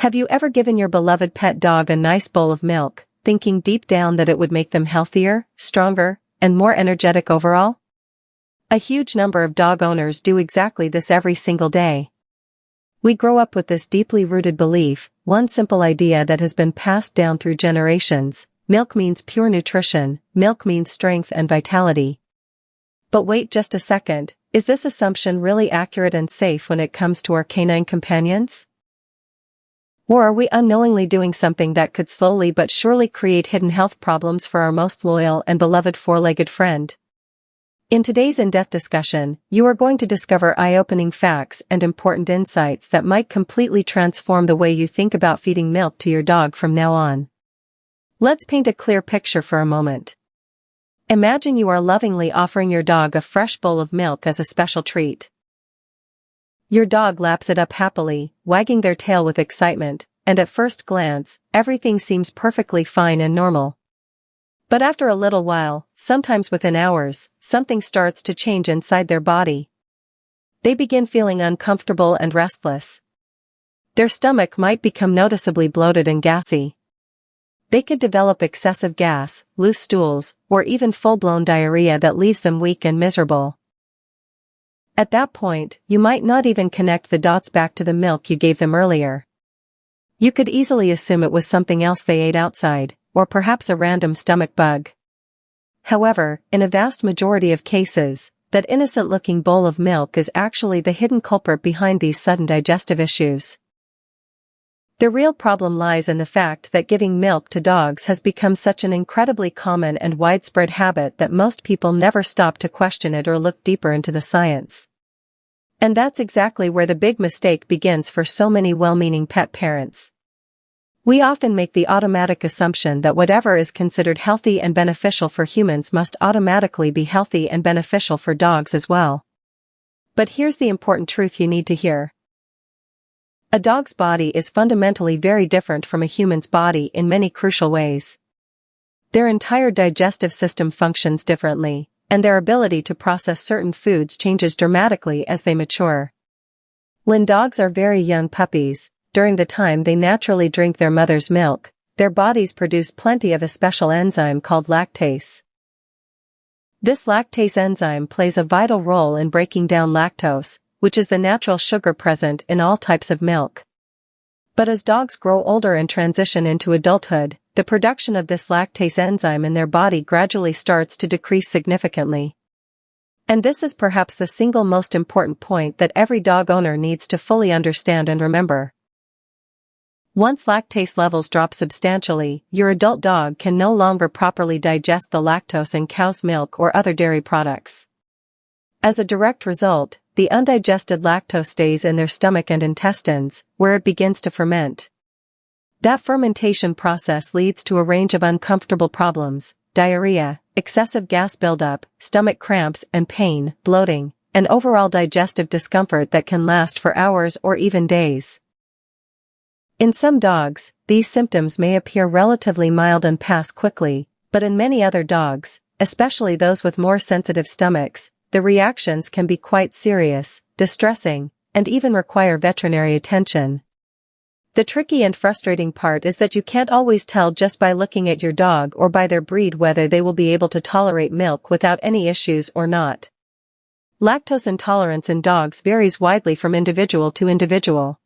Have you ever given your beloved pet dog a nice bowl of milk, thinking deep down that it would make them healthier, stronger, and more energetic overall? A huge number of dog owners do exactly this every single day. We grow up with this deeply rooted belief, one simple idea that has been passed down through generations: milk means pure nutrition, milk means strength and vitality. But wait just a second, is this assumption really accurate and safe when it comes to our canine companions? Or are we unknowingly doing something that could slowly but surely create hidden health problems for our most loyal and beloved four-legged friend? In today's in-depth discussion, you are going to discover eye-opening facts and important insights that might completely transform the way you think about feeding milk to your dog from now on. Let's paint a clear picture for a moment. Imagine you are lovingly offering your dog a fresh bowl of milk as a special treat. Your dog laps it up happily, wagging their tail with excitement, and at first glance, everything seems perfectly fine and normal. But after a little while, sometimes within hours, something starts to change inside their body. They begin feeling uncomfortable and restless. Their stomach might become noticeably bloated and gassy. They could develop excessive gas, loose stools, or even full-blown diarrhea that leaves them weak and miserable. At that point, you might not even connect the dots back to the milk you gave them earlier. You could easily assume it was something else they ate outside, or perhaps a random stomach bug. However, in a vast majority of cases, that innocent-looking bowl of milk is actually the hidden culprit behind these sudden digestive issues. The real problem lies in the fact that giving milk to dogs has become such an incredibly common and widespread habit that most people never stop to question it or look deeper into the science. And that's exactly where the big mistake begins for so many well-meaning pet parents. We often make the automatic assumption that whatever is considered healthy and beneficial for humans must automatically be healthy and beneficial for dogs as well. But here's the important truth you need to hear. A dog's body is fundamentally very different from a human's body in many crucial ways. Their entire digestive system functions differently, and their ability to process certain foods changes dramatically as they mature. When dogs are very young puppies, during the time they naturally drink their mother's milk, their bodies produce plenty of a special enzyme called lactase. This lactase enzyme plays a vital role in breaking down lactose, which is the natural sugar present in all types of milk. But as dogs grow older and transition into adulthood, the production of this lactase enzyme in their body gradually starts to decrease significantly. And this is perhaps the single most important point that every dog owner needs to fully understand and remember. Once lactase levels drop substantially, your adult dog can no longer properly digest the lactose in cow's milk or other dairy products. As a direct result, the undigested lactose stays in their stomach and intestines, where it begins to ferment. That fermentation process leads to a range of uncomfortable problems: diarrhea, excessive gas buildup, stomach cramps and pain, bloating, and overall digestive discomfort that can last for hours or even days. In some dogs, these symptoms may appear relatively mild and pass quickly, but in many other dogs, especially those with more sensitive stomachs, the reactions can be quite serious, distressing, and even require veterinary attention. The tricky and frustrating part is that you can't always tell just by looking at your dog or by their breed whether they will be able to tolerate milk without any issues or not. Lactose intolerance in dogs varies widely from individual to individual.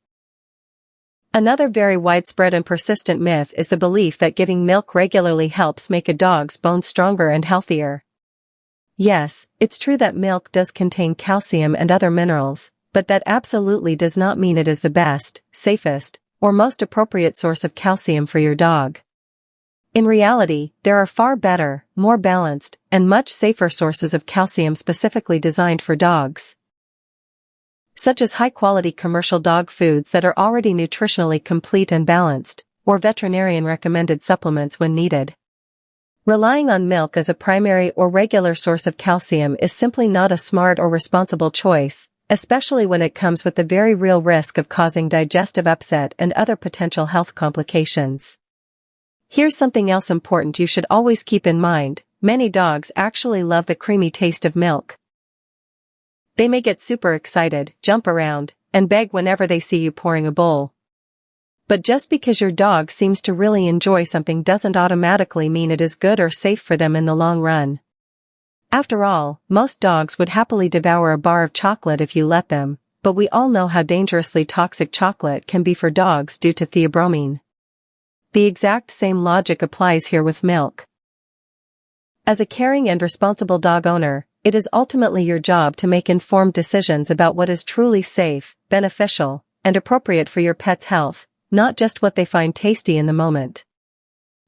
Another very widespread and persistent myth is the belief that giving milk regularly helps make a dog's bones stronger and healthier. Yes, it's true that milk does contain calcium and other minerals, but that absolutely does not mean it is the best, safest, or most appropriate source of calcium for your dog. In reality, there are far better, more balanced, and much safer sources of calcium specifically designed for dogs, such as high-quality commercial dog foods that are already nutritionally complete and balanced, or veterinarian-recommended supplements when needed. Relying on milk as a primary or regular source of calcium is simply not a smart or responsible choice, especially when it comes with the very real risk of causing digestive upset and other potential health complications. Here's something else important you should always keep in mind: many dogs actually love the creamy taste of milk. They may get super excited, jump around, and beg whenever they see you pouring a bowl. But just because your dog seems to really enjoy something doesn't automatically mean it is good or safe for them in the long run. After all, most dogs would happily devour a bar of chocolate if you let them, but we all know how dangerously toxic chocolate can be for dogs due to theobromine. The exact same logic applies here with milk. As a caring and responsible dog owner, it is ultimately your job to make informed decisions about what is truly safe, beneficial, and appropriate for your pet's health, not just what they find tasty in the moment.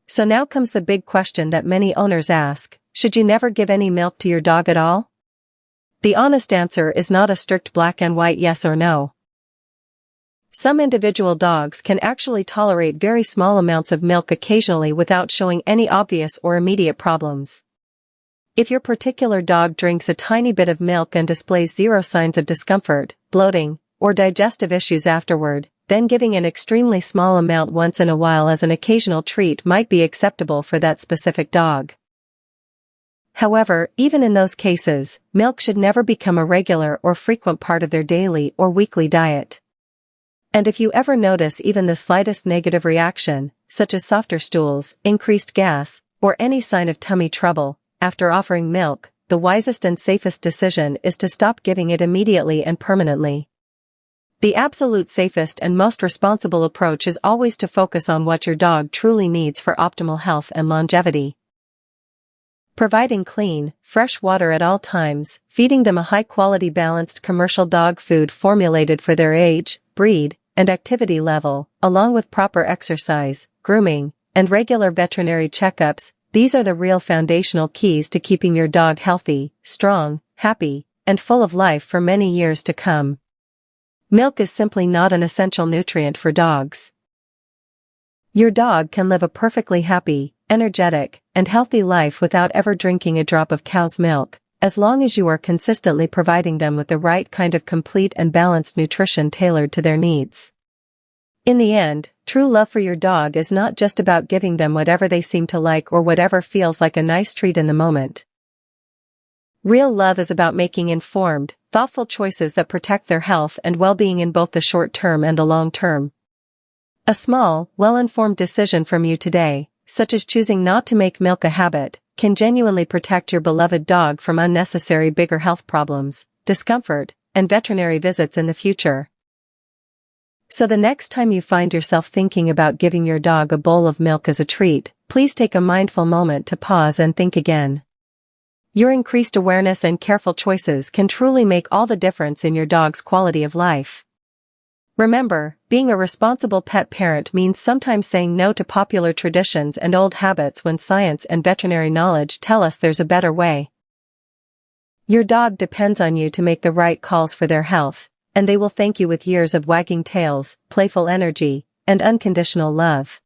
So now comes the big question that many owners ask: should you never give any milk to your dog at all? The honest answer is not a strict black and white yes or no. Some individual dogs can actually tolerate very small amounts of milk occasionally without showing any obvious or immediate problems. If your particular dog drinks a tiny bit of milk and displays zero signs of discomfort, bloating, or digestive issues afterward, then giving an extremely small amount once in a while as an occasional treat might be acceptable for that specific dog. However, even in those cases, milk should never become a regular or frequent part of their daily or weekly diet. And if you ever notice even the slightest negative reaction, such as softer stools, increased gas, or any sign of tummy trouble, after offering milk, the wisest and safest decision is to stop giving it immediately and permanently. The absolute safest and most responsible approach is always to focus on what your dog truly needs for optimal health and longevity. Providing clean, fresh water at all times, feeding them a high-quality balanced commercial dog food formulated for their age, breed, and activity level, along with proper exercise, grooming, and regular veterinary checkups, these are the real foundational keys to keeping your dog healthy, strong, happy, and full of life for many years to come. Milk is simply not an essential nutrient for dogs. Your dog can live a perfectly happy, energetic, and healthy life without ever drinking a drop of cow's milk, as long as you are consistently providing them with the right kind of complete and balanced nutrition tailored to their needs. In the end, true love for your dog is not just about giving them whatever they seem to like or whatever feels like a nice treat in the moment. Real love is about making informed, thoughtful choices that protect their health and well-being in both the short term and the long term. A small, well-informed decision from you today, such as choosing not to make milk a habit, can genuinely protect your beloved dog from unnecessary bigger health problems, discomfort, and veterinary visits in the future. So the next time you find yourself thinking about giving your dog a bowl of milk as a treat, please take a mindful moment to pause and think again. Your increased awareness and careful choices can truly make all the difference in your dog's quality of life. Remember, being a responsible pet parent means sometimes saying no to popular traditions and old habits when science and veterinary knowledge tell us there's a better way. Your dog depends on you to make the right calls for their health, and they will thank you with years of wagging tails, playful energy, and unconditional love.